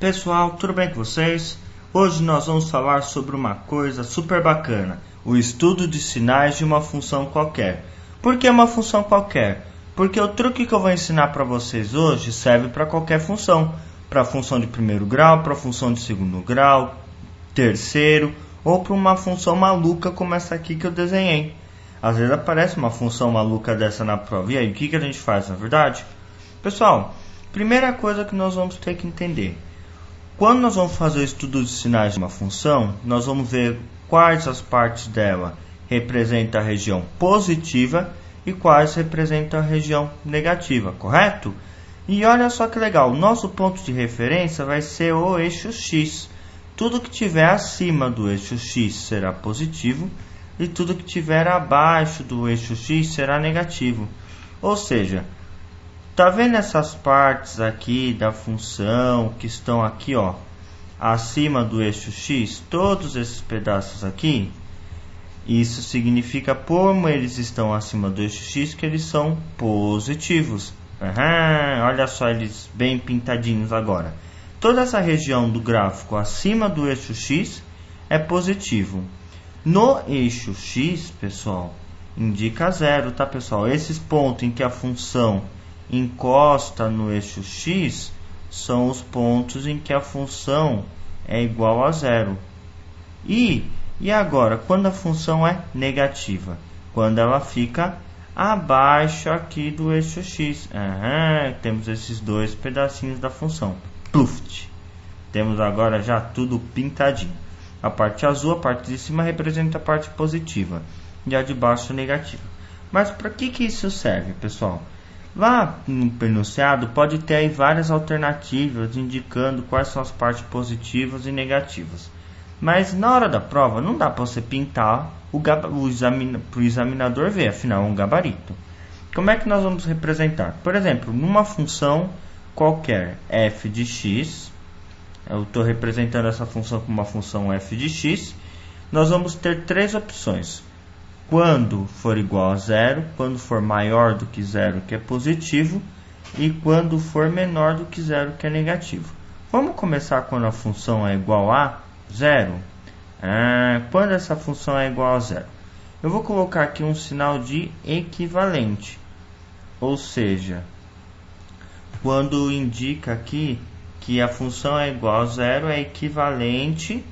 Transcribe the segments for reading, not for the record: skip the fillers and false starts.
Pessoal, tudo bem com vocês? Hoje nós vamos falar sobre uma coisa super bacana, o estudo de sinais de uma função qualquer. Por que uma função qualquer? Porque o truque que eu vou ensinar para vocês hoje serve para qualquer função. Para função de primeiro grau, para função de segundo grau, terceiro, ou para uma função maluca como essa aqui que eu desenhei. Às vezes aparece uma função maluca dessa na prova. E aí, o que a gente faz na verdade? Pessoal, primeira coisa que nós vamos ter que entender. Quando nós vamos fazer o estudo de sinais de uma função, nós vamos ver quais as partes dela representam a região positiva e quais representam a região negativa, correto? E olha só que legal, o nosso ponto de referência vai ser o eixo X. Tudo que tiver acima do eixo X será positivo e tudo que tiver abaixo do eixo X será negativo. Ou seja, tá vendo essas partes aqui da função que estão aqui, ó, acima do eixo X? Todos esses pedaços aqui, isso significa, como eles estão acima do eixo X, que eles são positivos. Olha só eles bem pintadinhos agora. Toda essa região do gráfico acima do eixo X é positivo. No eixo X, pessoal, indica zero, tá, pessoal? Esses pontos em que a função encosta no eixo X são os pontos em que a função é igual a zero. E agora, quando a função é negativa? Quando ela fica abaixo aqui do eixo X. Temos esses dois pedacinhos da função. Pluft. Temos agora já tudo pintadinho. A parte azul, a parte de cima, representa a parte positiva e a de baixo negativa. Mas para que isso serve, pessoal? Lá no enunciado pode ter aí várias alternativas indicando quais são as partes positivas e negativas. Mas na hora da prova não dá para você pintar para o examinador ver, afinal é um gabarito. Como é que nós vamos representar? Por exemplo, numa função qualquer f de x, eu estou representando essa função como uma função f de x, nós vamos ter três opções. Quando for igual a zero, quando for maior do que zero, que é positivo, e quando for menor do que zero, que é negativo. Vamos começar quando a função é igual a zero. Quando essa função é igual a zero, eu vou colocar aqui um sinal de equivalente, ou seja, quando indica aqui que a função é igual a zero, é equivalente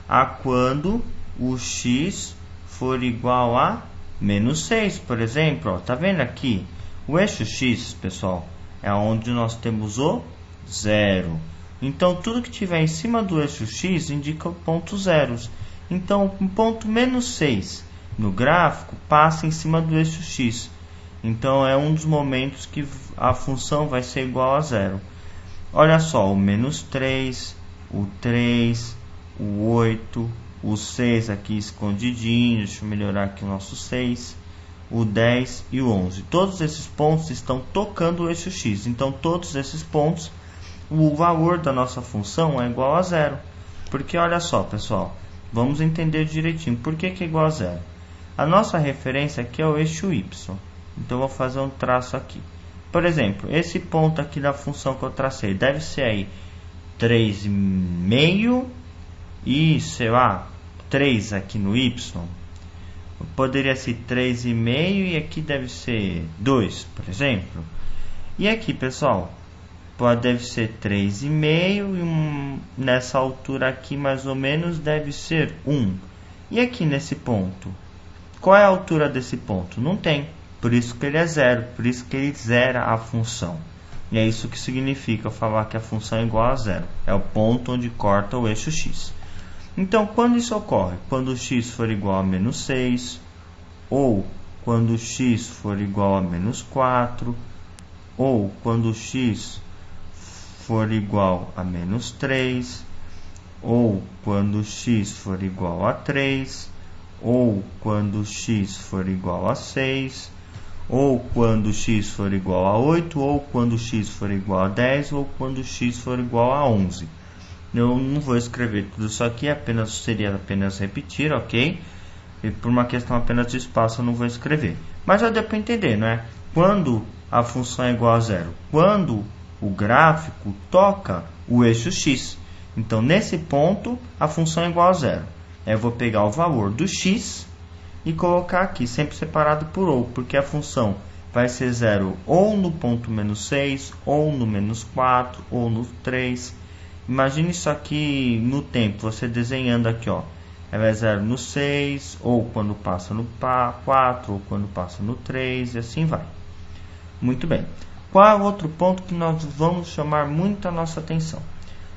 a quando o x for igual a menos 6, por exemplo. Ó, tá vendo aqui? O eixo x, pessoal, é onde nós temos o zero. Então, tudo que tiver em cima do eixo x indica pontos zeros. Então, um ponto menos 6 no gráfico passa em cima do eixo x. Então, é um dos momentos que a função vai ser igual a zero. Olha só, o menos 3, o 3, o 8, o 6 aqui escondidinho, deixa eu melhorar aqui o nosso 6, o 10 e o 11. Todos esses pontos estão tocando o eixo x. Então, todos esses pontos, o valor da nossa função é igual a zero. Porque, olha só, pessoal, vamos entender direitinho. Por que é igual a zero? A nossa referência aqui é o eixo y. Então, eu vou fazer um traço aqui. Por exemplo, esse ponto aqui da função que eu tracei deve ser aí 3,5 e, sei lá, 3 aqui no y. Poderia ser 3,5 e aqui deve ser 2, por exemplo. E aqui, pessoal, deve ser 3,5 e nessa altura aqui mais ou menos deve ser 1. E aqui nesse ponto, qual é a altura desse ponto? Não tem, por isso que ele é zero, por isso que ele zera a função. E é isso que significa falar que a função é igual a zero, é o ponto onde corta o eixo x. Então, quando isso ocorre? Quando x for igual a menos 6, ou quando x for igual a menos 4, ou quando x for igual a menos 3, ou quando x for igual a 3, ou quando x for igual a 6, ou quando x for igual a 8, ou quando x for igual a 10, ou quando x for igual a 11. Eu não vou escrever tudo isso aqui, seria apenas repetir, ok? E por uma questão apenas de espaço eu não vou escrever. Mas já deu para entender, não é? Quando a função é igual a zero? Quando o gráfico toca o eixo x. Então, nesse ponto, a função é igual a zero. Eu vou pegar o valor do x e colocar aqui, sempre separado por ou, porque a função vai ser zero ou no ponto menos 6, ou no menos 4, ou no 3. Imagine isso aqui no tempo, você desenhando aqui, ó. Ela é 0 no 6, ou quando passa no 4, ou quando passa no 3, e assim vai. Muito bem. Qual é o outro ponto que nós vamos chamar muito a nossa atenção?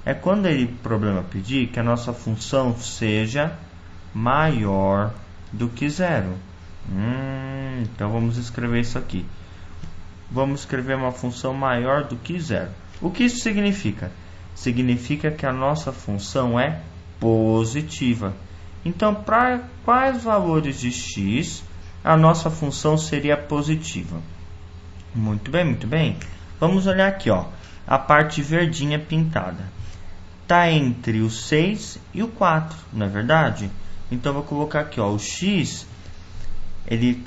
É quando o problema pedir que a nossa função seja maior do que zero. Então vamos escrever isso aqui. Vamos escrever uma função maior do que zero. O que isso significa? Significa que a nossa função é positiva. Então, para quais valores de x a nossa função seria positiva? Muito bem, muito bem. Vamos olhar aqui, ó, a parte verdinha pintada. Está entre o 6 e o 4, não é verdade? Então, vou colocar aqui, ó, o x, ele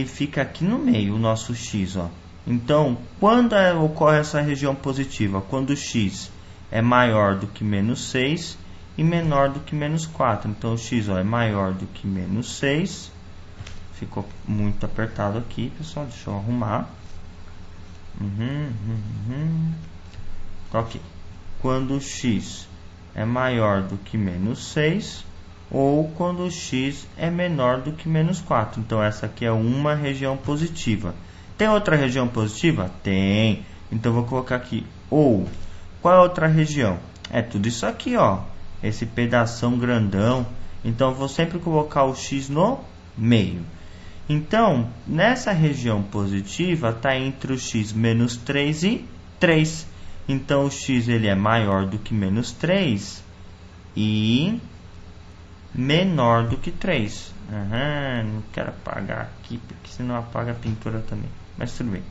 fica aqui no meio, o nosso x, ó. Então, quando ocorre essa região positiva? Quando o x é maior do que menos 6 e menor do que menos 4. Então, o x, ó, é maior do que menos 6. Ficou muito apertado aqui, pessoal. Deixa eu arrumar. Ok. Quando o x é maior do que menos 6 ou quando o x é menor do que menos 4. Então, essa aqui é uma região positiva. Tem outra região positiva? Tem. Então, vou colocar aqui ou. Qual é a outra região? É tudo isso aqui, ó. Esse pedação grandão. Então, eu vou sempre colocar o x no meio. Então, nessa região positiva, está entre o x menos 3 e 3. Então, o x ele é maior do que menos 3 e menor do que 3. Não quero apagar aqui, porque senão apaga a pintura também. Mas tudo bem.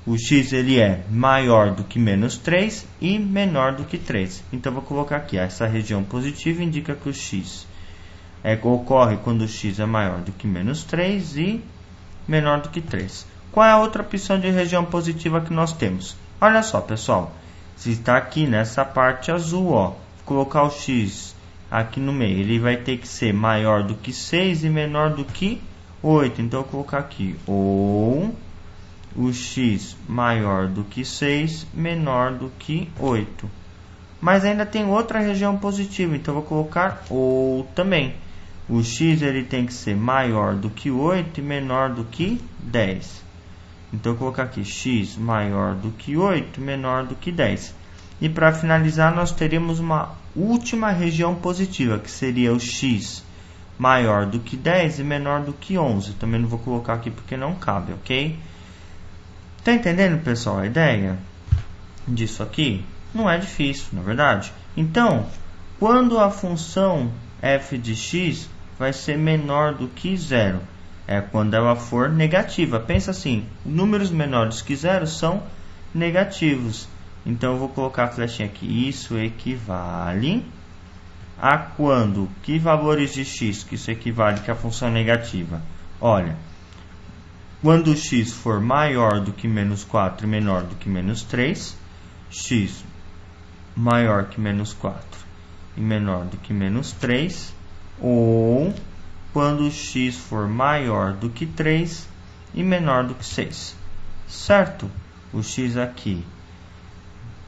O x ele é maior do que menos 3 e menor do que 3. Então, vou colocar aqui. Essa região positiva indica que o x ocorre quando o x é maior do que menos 3 e menor do que 3. Qual é a outra opção de região positiva que nós temos? Olha só, pessoal. Se está aqui nessa parte azul, ó, colocar o x aqui no meio, ele vai ter que ser maior do que 6 e menor do que 8. Então, eu vou colocar aqui ou o x maior do que 6, menor do que 8. Mas ainda tem outra região positiva, então eu vou colocar ou também. O x ele tem que ser maior do que 8 e menor do que 10. Então, eu vou colocar aqui x maior do que 8, menor do que 10. E para finalizar, nós teríamos uma última região positiva, que seria o x maior do que 10 e menor do que 11. Também não vou colocar aqui porque não cabe, ok? Tá entendendo, pessoal, a ideia disso aqui? Não é difícil, na verdade. Então, quando a função f de x vai ser menor do que zero? É quando ela for negativa. Pensa assim, números menores que zero são negativos. Então, eu vou colocar a flechinha aqui. Isso equivale a quando? Que valores de x que isso equivale que a função é negativa? Olha, quando o x for maior do que menos 4 e menor do que menos 3, x maior que menos 4 e menor do que menos 3, ou quando o x for maior do que 3 e menor do que 6. Certo? O x aqui,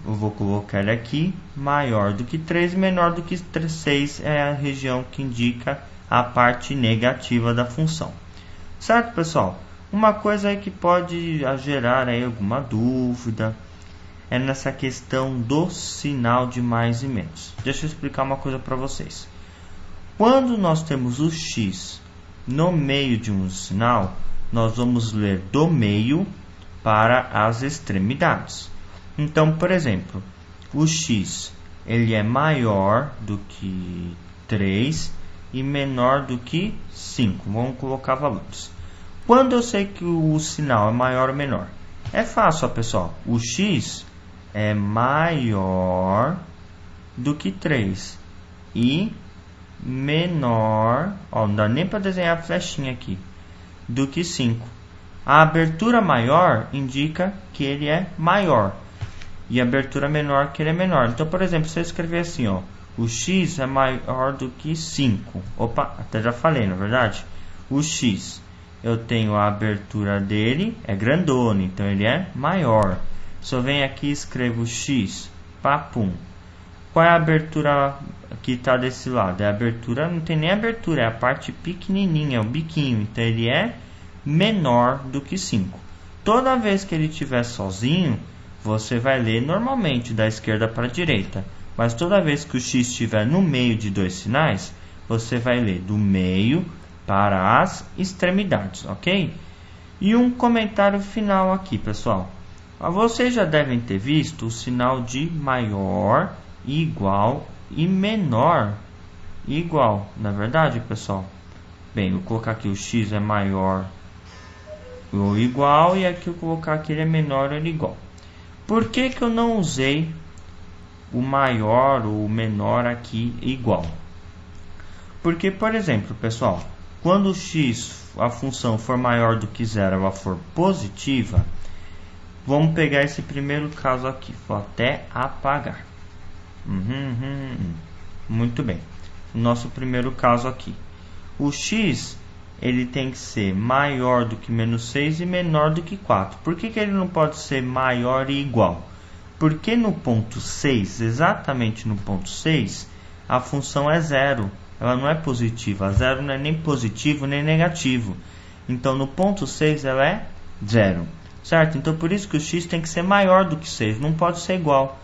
eu vou colocar ele aqui, maior do que 3 e menor do que 6 é a região que indica a parte negativa da função. Certo, pessoal? Uma coisa aí que pode gerar aí alguma dúvida é nessa questão do sinal de mais e menos. Deixa eu explicar uma coisa para vocês. Quando nós temos o x no meio de um sinal, nós vamos ler do meio para as extremidades. Então, por exemplo, o x ele é maior do que 3 e menor do que 5. Vamos colocar valores. Quando eu sei que o sinal é maior ou menor? É fácil, ó, pessoal. O x é maior do que 3 e menor, ó, não dá nem para desenhar a flechinha aqui, do que 5. A abertura maior indica que ele é maior. e abertura menor que ele é menor. Então, por exemplo, se eu escrever assim, ó, o x é maior do que 5. Opa, até já falei, na verdade. O x, eu tenho a abertura dele, é grandona, então ele é maior. Se eu venho aqui e escrevo x, papum. Qual é a abertura que está desse lado? É a abertura, não tem nem abertura, é a parte pequenininha, é o biquinho. Então ele é menor do que 5. Toda vez que ele estiver sozinho, você vai ler normalmente da esquerda para a direita. Mas toda vez que o x estiver no meio de dois sinais, você vai ler do meio para as extremidades, ok? E um comentário final aqui, pessoal. Vocês já devem ter visto o sinal de maior, igual e menor igual, na verdade, pessoal? Bem, vou colocar aqui o x é maior ou igual, e aqui eu vou colocar que ele é menor ou igual. Por que que eu não usei o maior ou o menor aqui igual? Porque, por exemplo, pessoal, quando o x, a função, for maior do que zero, ela for positiva, vamos pegar esse primeiro caso aqui, vou até apagar. Muito bem, nosso primeiro caso aqui, o x, ele tem que ser maior do que menos 6 e menor do que 4. Por que que ele não pode ser maior e igual? Porque no ponto 6, exatamente no ponto 6, a função é zero. Ela não é positiva. Zero não é nem positivo nem negativo. Então no ponto 6 ela é zero. Certo? Então por isso que o x tem que ser maior do que 6. Não pode ser igual.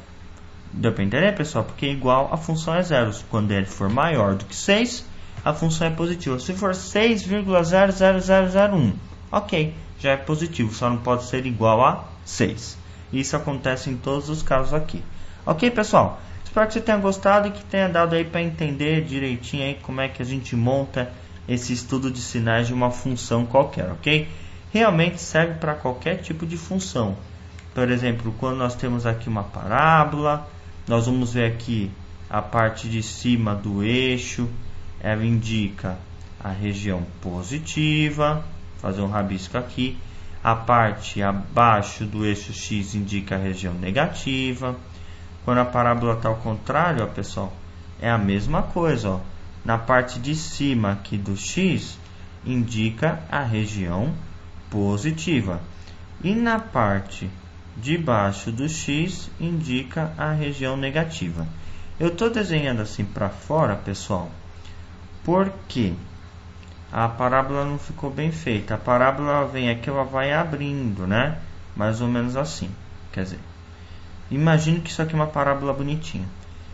Deu para entender, pessoal? Porque igual a função é zero. Quando ele for maior do que 6, a função é positiva. Se for 6,00001, ok, já é positivo. Só não pode ser igual a 6. Isso acontece em todos os casos aqui. Ok, pessoal? Espero que você tenha gostado e que tenha dado aí para entender direitinho aí como é que a gente monta esse estudo de sinais de uma função qualquer, ok? Realmente serve para qualquer tipo de função. Por exemplo, quando nós temos aqui uma parábola, nós vamos ver aqui a parte de cima do eixo, ela indica a região positiva, fazer um rabisco aqui. A parte abaixo do eixo x indica a região negativa. Quando a parábola está ao contrário, ó, pessoal, é a mesma coisa. Ó. Na parte de cima aqui do x, indica a região positiva. E na parte de baixo do x, indica a região negativa. Eu estou desenhando assim para fora, pessoal, porque a parábola não ficou bem feita. A parábola vem aqui, ela vai abrindo, né? Mais ou menos assim. Quer dizer, imagine que isso aqui é uma parábola bonitinha.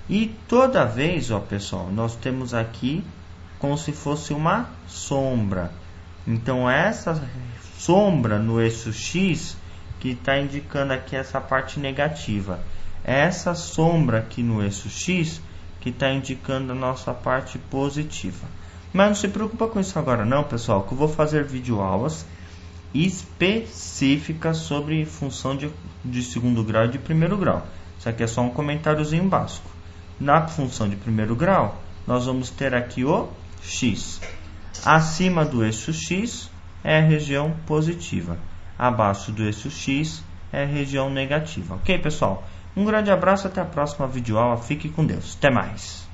E toda vez, ó, pessoal, nós temos aqui como se fosse uma sombra. Então, essa sombra no eixo x que está indicando aqui essa parte negativa. Essa sombra aqui no eixo x que está indicando a nossa parte positiva. Mas não se preocupa com isso agora não, pessoal, que eu vou fazer videoaulas específicas sobre função de segundo grau e de primeiro grau. Isso aqui é só um comentáriozinho básico. Na função de primeiro grau, nós vamos ter aqui o x. Acima do eixo x é a região positiva. Abaixo do eixo x é a região negativa. Ok, pessoal? Um grande abraço, até a próxima videoaula. Fique com Deus. Até mais.